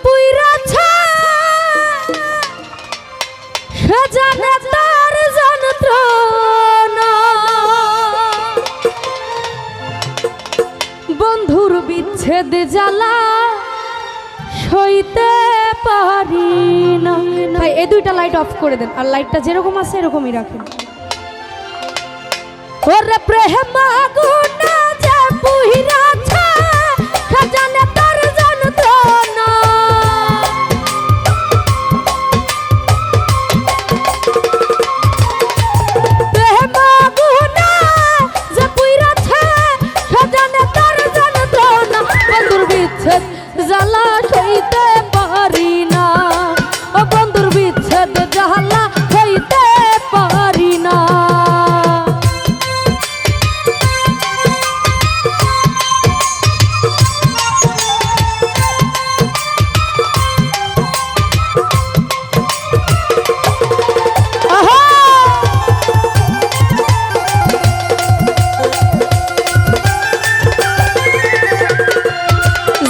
পুইরাছে সে জানে তার যন্ত্রণা বন্ধুর বিচ্ছেদ জ্বালা সইতে পারি না। ভাই এই দুইটা লাইট অফ করে দেন আর লাইটটা যেরকম আছে এরকমই রাখেন। ওরে প্রেম আগুনা যে পুইরাছে সে জানে তার যন্ত্রণা প্রেম আগুনা যে পুইরাছে সে জানে তার যন্ত্রণা বন্ধুর বিচ্ছেদ জ্বালা সইতে পারি না ও বন্ধুর বিচ্ছেদ জ্বালা সইতে পারি না।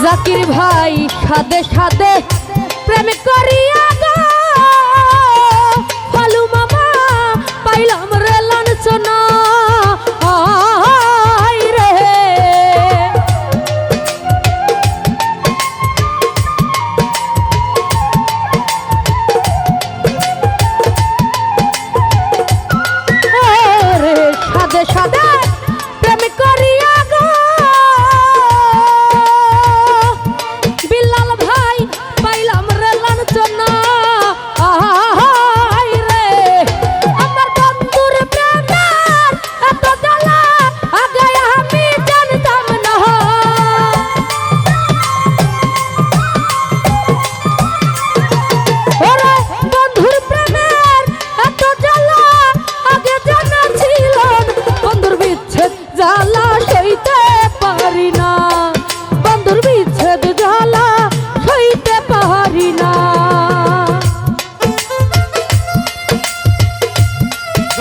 জাকির ভাই সাদে সাদে প্রেম করিয়া গো ফালু মামা পাইলাম রে লাঞ্ছনা রে সাদে সাদে প্রেম করিয়া গো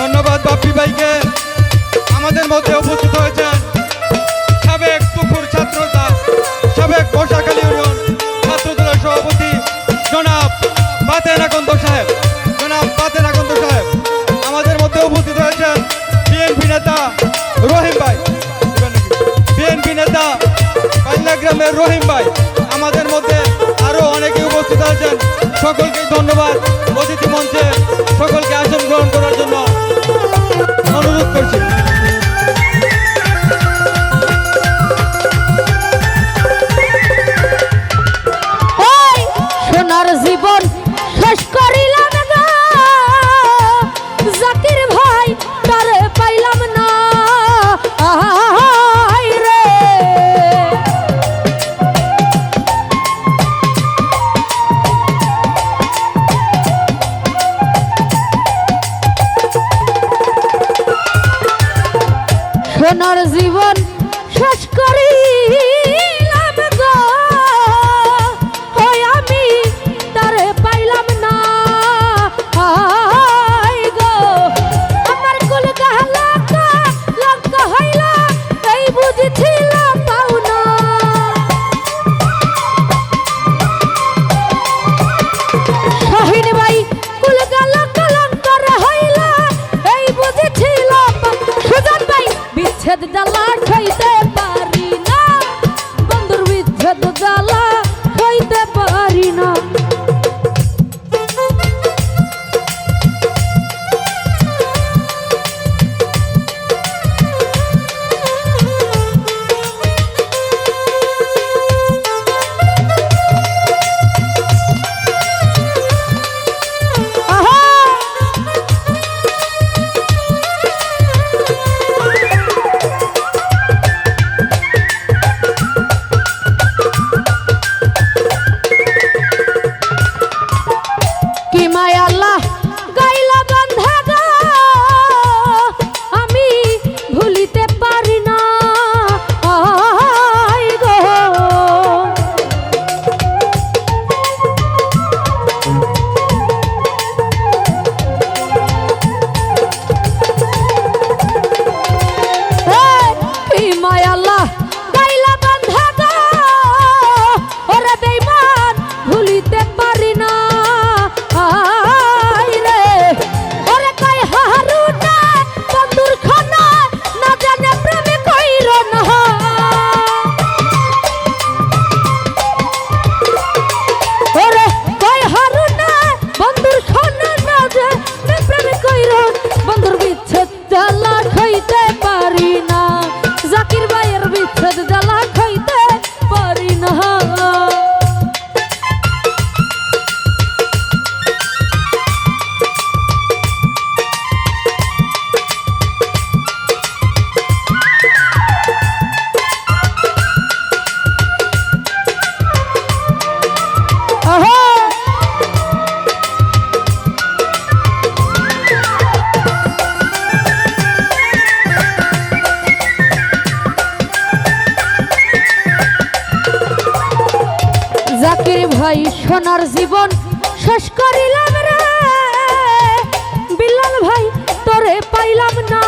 ধন্যবাদ বাপ্পি ভাইকে। আমাদের মধ্যে উপস্থিত হয়েছেন সাবেক পুকুর ছাত্রদা সাবেক বর্ষাখালী ইউনিয়ন ছাত্রদলের সভাপতি জনাব বাতেন আকন্দ সাহেব। আমাদের মধ্যে উপস্থিত হয়েছেন বিএনপি নেতা রহিম ভাই, পাইলাগ্রামের রহিম ভাই। আমাদের মধ্যে আরো অনেকে উপস্থিত আছেন। সকলকে ধন্যবাদ। অতিথি মঞ্চে সকলকে আসন গ্রহণ করার জন্য অনুরোধ করছি। সোনার জীবন শেষ করিলাম গো জাকির ভাই তারে পাইলাম না রে সোনার জীবন শেষ করিলাম গো হয় আমি তারে পাইলাম না গো আমার কুল গাহলা লঙ্কা হইল এই বুঝেছিল পাওনা শাহিন ভাই কুল গাহলা লঙ্কা হইল এই বুঝেছিল সুজন ভাই বিচ্ছেদ জ্বালা খাইতে পারি না বন্ধুর বিচ্ছেদ জ্বালা খাইতে পারি না। জাকির ভাই সোনার জীবন শেষ করিলাম রে, বিলাল ভাই তোরে পাইলাম না।